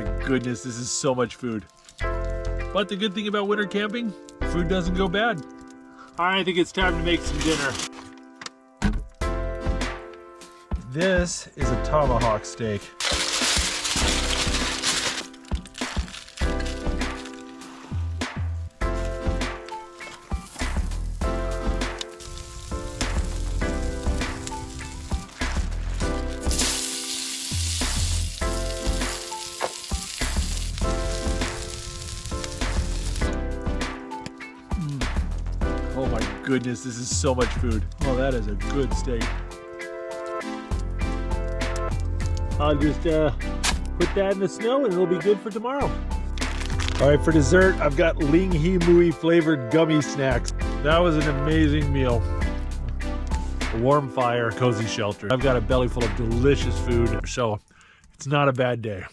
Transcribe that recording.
my goodness, this is so much food. But the good thing about winter camping, food doesn't go bad. I think it's time to make some dinner. This is a tomahawk steak. Oh my goodness, this is so much food. Oh, that is a good steak. I'll just put that in the snow and it'll be good for tomorrow. All right, for dessert, I've got Ling He Mui flavored gummy snacks. That was an amazing meal. A warm fire, cozy shelter. I've got a belly full of delicious food, so it's not a bad day.